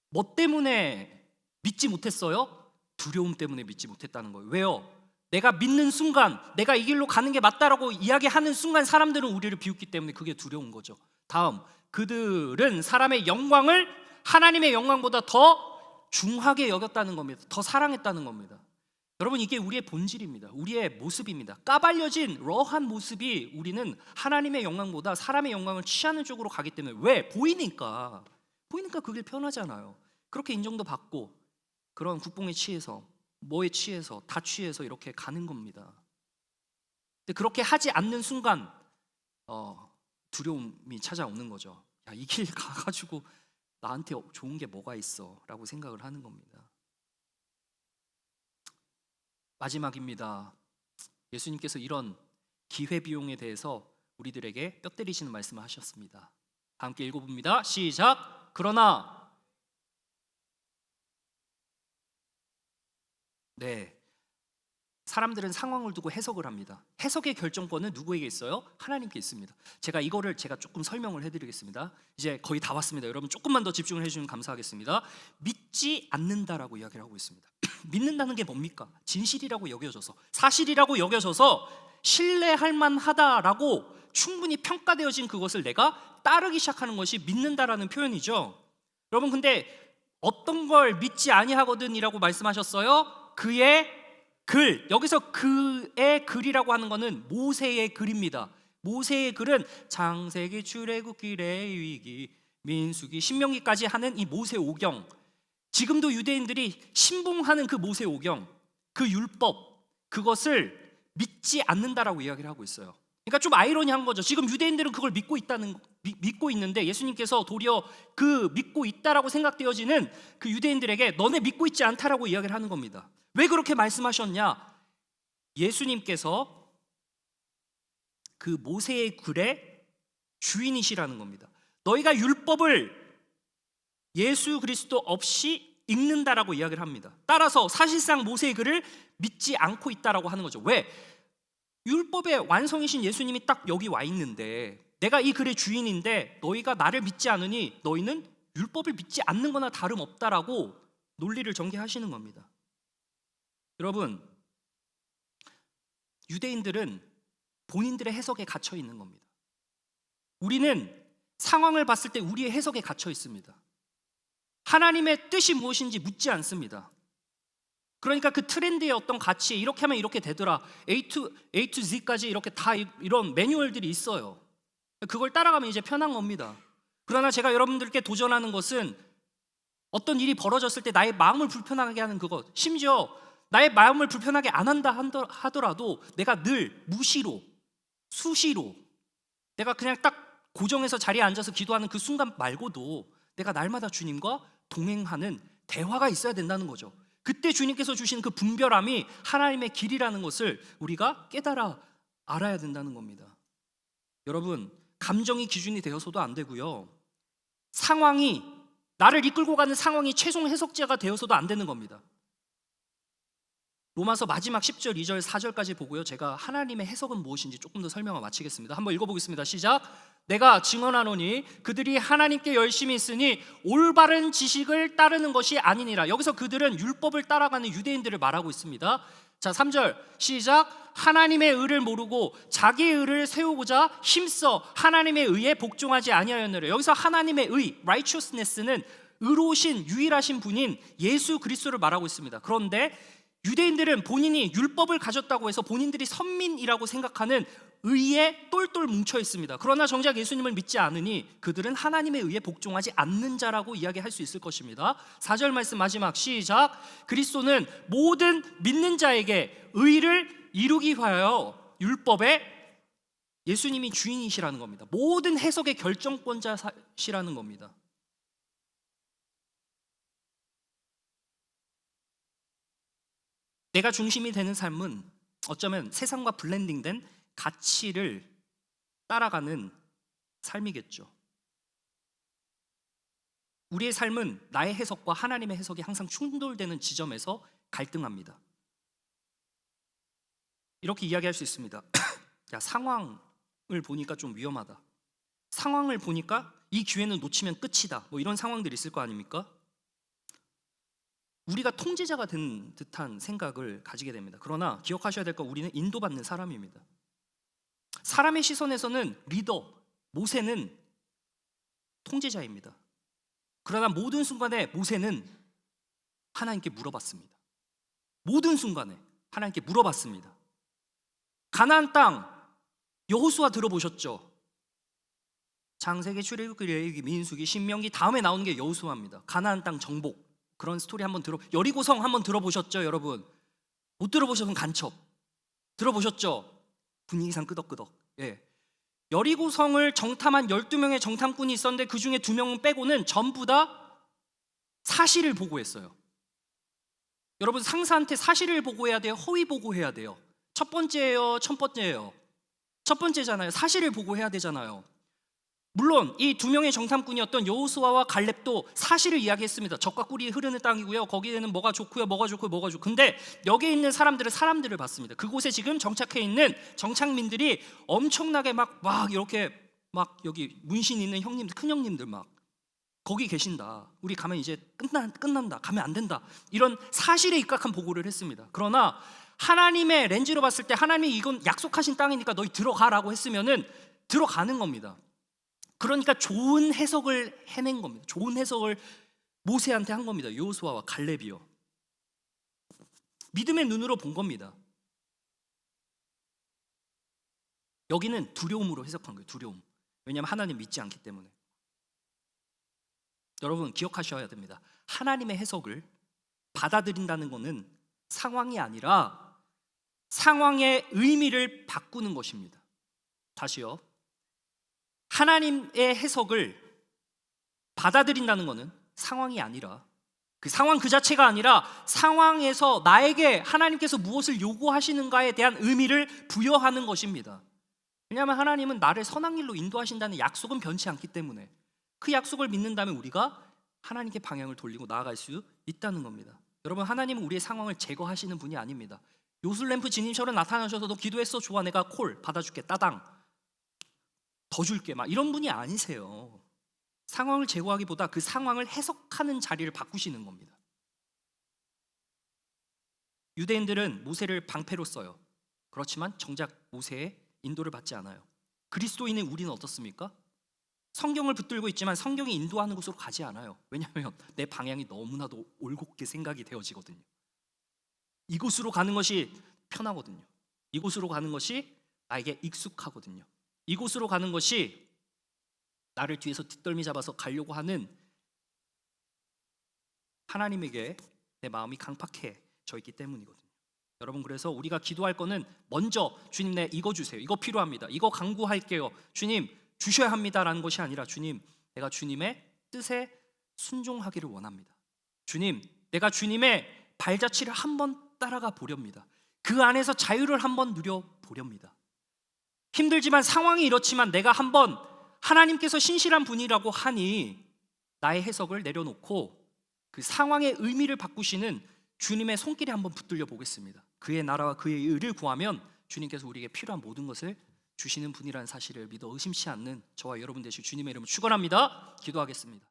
뭐 때문에 믿지 못했어요? 두려움 때문에 믿지 못했다는 거예요. 왜요? 내가 믿는 순간, 내가 이 길로 가는 게 맞다라고 이야기하는 순간 사람들은 우리를 비웃기 때문에 그게 두려운 거죠. 다음, 그들은 사람의 영광을 하나님의 영광보다 더 중하게 여겼다는 겁니다. 더 사랑했다는 겁니다. 여러분, 이게 우리의 본질입니다. 우리의 모습입니다. 까발려진 러한 모습이 우리는 하나님의 영광보다 사람의 영광을 취하는 쪽으로 가기 때문에. 왜? 보이니까 그게 편하잖아요. 그렇게 인정도 받고 그런 국뽕에 취해서 뭐에 취해서 다 취해서 이렇게 가는 겁니다. 근데 그렇게 하지 않는 순간 두려움이 찾아오는 거죠. 야, 이 길 가가지고 나한테 좋은 게 뭐가 있어 라고 생각을 하는 겁니다. 마지막입니다. 예수님께서 이런 기회비용에 대해서 우리들에게 뼈 때리시는 말씀을 하셨습니다. 함께 읽어봅니다. 시작. 그러나 사람들은 상황을 두고 해석을 합니다. 해석의 결정권은 누구에게 있어요? 하나님께 있습니다. 제가 조금 설명을 해드리겠습니다. 이제 거의 다 왔습니다. 여러분 조금만 더 집중을 해주시면 감사하겠습니다. 믿지 않는다라고 이야기를 하고 있습니다. 믿는다는 게 뭡니까? 진실이라고 여겨져서, 사실이라고 여겨져서 신뢰할 만하다라고 충분히 평가되어진 그것을 내가 따르기 시작하는 것이 믿는다라는 표현이죠. 여러분, 근데 어떤 걸 믿지 아니하거든이라고 말씀하셨어요? 그의 글. 여기서 그의 글이라고 하는 것은 모세의 글입니다. 모세의 글은 창세기, 출애굽기, 레위기, 민수기, 신명기까지 하는 이 모세 오경, 지금도 유대인들이 신봉하는 그 모세 오경, 그 율법, 그것을 믿지 않는다라고 이야기를 하고 있어요. 그러니까 좀 아이러니한 거죠. 지금 유대인들은 그걸 믿고 있는데 예수님께서 도리어 그 믿고 있다라고 생각되어지는 그 유대인들에게 너네 믿고 있지 않다라고 이야기를 하는 겁니다. 왜 그렇게 말씀하셨냐? 예수님께서 그 모세의 글의 주인이시라는 겁니다. 너희가 율법을 예수 그리스도 없이 읽는다라고 이야기를 합니다. 따라서 사실상 모세의 글을 믿지 않고 있다라고 하는 거죠. 왜? 율법의 완성이신 예수님이 딱 여기 와 있는데, 내가 이 글의 주인인데 너희가 나를 믿지 않으니 너희는 율법을 믿지 않는 거나 다름없다라고 논리를 전개하시는 겁니다. 여러분, 유대인들은 본인들의 해석에 갇혀 있는 겁니다. 우리는 상황을 봤을 때 우리의 해석에 갇혀 있습니다. 하나님의 뜻이 무엇인지 묻지 않습니다. 그러니까 그 트렌드의 어떤 가치, 이렇게 하면 이렇게 되더라, A to Z까지 이렇게 다 이런 매뉴얼들이 있어요. 그걸 따라가면 이제 편한 겁니다. 그러나 제가 여러분들께 도전하는 것은 어떤 일이 벌어졌을 때 나의 마음을 불편하게 하는 그것, 심지어 나의 마음을 불편하게 안 한다 하더라도 내가 늘 무시로, 수시로, 내가 그냥 딱 고정해서 자리에 앉아서 기도하는 그 순간 말고도 내가 날마다 주님과 동행하는 대화가 있어야 된다는 거죠. 그때 주님께서 주시는 그 분별함이 하나님의 길이라는 것을 우리가 깨달아 알아야 된다는 겁니다. 여러분, 감정이 기준이 되어서도 안 되고요, 상황이, 나를 이끌고 가는 상황이 최종 해석제가 되어서도 안 되는 겁니다. 로마서 마지막 10절, 2절, 4절까지 보고요, 제가 하나님의 해석은 무엇인지 조금 더 설명을 마치겠습니다. 한번 읽어보겠습니다. 시작. 내가 증언하노니 그들이 하나님께 열심히 있으니 올바른 지식을 따르는 것이 아니니라. 여기서 그들은 율법을 따라가는 유대인들을 말하고 있습니다. 자, 3절 시작. 하나님의 의를 모르고 자기의 의를 세우고자 힘써 하나님의 의에 복종하지 아니하였느라. 여기서 하나님의 의, righteousness는 의로우신 유일하신 분인 예수 그리스도를 말하고 있습니다. 그런데 유대인들은 본인이 율법을 가졌다고 해서 본인들이 선민이라고 생각하는 의에 똘똘 뭉쳐 있습니다. 그러나 정작 예수님을 믿지 않으니 그들은 하나님의 의에 복종하지 않는 자라고 이야기할 수 있을 것입니다. 4절 말씀 마지막 시작. 그리스도는 모든 믿는 자에게 의를 이루기 위하여 율법에 예수님이 주인이시라는 겁니다. 모든 해석의 결정권자시라는 겁니다. 내가 중심이 되는 삶은 어쩌면 세상과 블렌딩된 가치를 따라가는 삶이겠죠. 우리의 삶은 나의 해석과 하나님의 해석이 항상 충돌되는 지점에서 갈등합니다. 이렇게 이야기할 수 있습니다. 야, 상황을 보니까 좀 위험하다. 상황을 보니까 이 기회는 놓치면 끝이다. 뭐 이런 상황들이 있을 거 아닙니까? 우리가 통제자가 된 듯한 생각을 가지게 됩니다. 그러나 기억하셔야 될 건 우리는 인도받는 사람입니다. 사람의 시선에서는 리더, 모세는 통제자입니다. 그러나 모든 순간에 모세는 하나님께 물어봤습니다. 모든 순간에 하나님께 물어봤습니다. 가나안 땅 여호수아 들어보셨죠? 창세기, 출애굽기, 레위기, 민수기, 신명기 다음에 나오는 게 여호수아입니다. 가나안 땅 정복 그런 스토리 한번 여리고성 한번 들어보셨죠, 여러분? 못 들어보셨으면 간첩. 들어보셨죠? 분위기상 끄덕끄덕. 예. 여리고성을 정탐한 12명의 정탐꾼이 있었는데 그 중에 2명은 빼고는 전부 다 사실을 보고했어요. 여러분, 상사한테 사실을 보고해야 돼요? 허위 보고해야 돼요? 첫 번째예요? 첫 번째예요? 첫 번째잖아요. 사실을 보고해야 되잖아요. 물론 이 2명의 정탐꾼이었던 여호수아와 갈렙도 사실을 이야기했습니다. 적과 꿀이 흐르는 땅이고요. 거기에는 뭐가 좋고요, 뭐가 좋고 뭐가 좋고. 근데 여기에 있는 사람들을 봤습니다. 그곳에 지금 정착해 있는 정착민들이 엄청나게 막 이렇게 막 여기 문신 있는 형님들, 큰 형님들 막 거기 계신다. 우리 가면 이제 끝난다. 가면 안 된다. 이런 사실에 입각한 보고를 했습니다. 그러나 하나님의 렌즈로 봤을 때 하나님이 이건 약속하신 땅이니까 너희 들어가라고 했으면은 들어가는 겁니다. 그러니까 좋은 해석을 해낸 겁니다. 좋은 해석을 모세한테 한 겁니다. 여호수아와 갈렙이요. 믿음의 눈으로 본 겁니다. 여기는 두려움으로 해석한 거예요. 두려움. 왜냐하면 하나님 믿지 않기 때문에. 여러분 기억하셔야 됩니다. 하나님의 해석을 받아들인다는 것은 상황이 아니라 상황의 의미를 바꾸는 것입니다. 다시요. 하나님의 해석을 받아들인다는 것은 상황이 아니라 그 상황 그 자체가 아니라 상황에서 나에게 하나님께서 무엇을 요구하시는가에 대한 의미를 부여하는 것입니다. 왜냐하면 하나님은 나를 선한 길로 인도하신다는 약속은 변치 않기 때문에 그 약속을 믿는다면 우리가 하나님께 방향을 돌리고 나아갈 수 있다는 겁니다. 여러분, 하나님은 우리의 상황을 제거하시는 분이 아닙니다. 요술램프 지님처럼 나타나셔서 너 기도했어? 좋아, 내가 콜 받아줄게, 따당 더 줄게 막 이런 분이 아니세요. 상황을 제거하기보다 그 상황을 해석하는 자리를 바꾸시는 겁니다. 유대인들은 모세를 방패로 써요. 그렇지만 정작 모세의 인도를 받지 않아요. 그리스도인인 우리는 어떻습니까? 성경을 붙들고 있지만 성경이 인도하는 곳으로 가지 않아요. 왜냐하면 내 방향이 너무나도 올곧게 생각이 되어지거든요. 이곳으로 가는 것이 편하거든요. 이곳으로 가는 것이 나에게 익숙하거든요. 이곳으로 가는 것이 나를 뒤에서 뒷덜미 잡아서 가려고 하는 하나님에게 내 마음이 강팍해져 있기 때문이거든요. 여러분, 그래서 우리가 기도할 거는 먼저 주님 내 이거 주세요. 이거 필요합니다. 이거 간구할게요. 주님 주셔야 합니다라는 것이 아니라 주님 내가 주님의 뜻에 순종하기를 원합니다. 주님 내가 주님의 발자취를 한번 따라가 보렵니다. 그 안에서 자유를 한번 누려보렵니다. 힘들지만 상황이 이렇지만 내가 한번 하나님께서 신실한 분이라고 하니 나의 해석을 내려놓고 그 상황의 의미를 바꾸시는 주님의 손길에 한번 붙들려 보겠습니다. 그의 나라와 그의 의를 구하면 주님께서 우리에게 필요한 모든 것을 주시는 분이라는 사실을 믿어 의심치 않는 저와 여러분 되실 주님의 이름으로 축원합니다. 기도하겠습니다.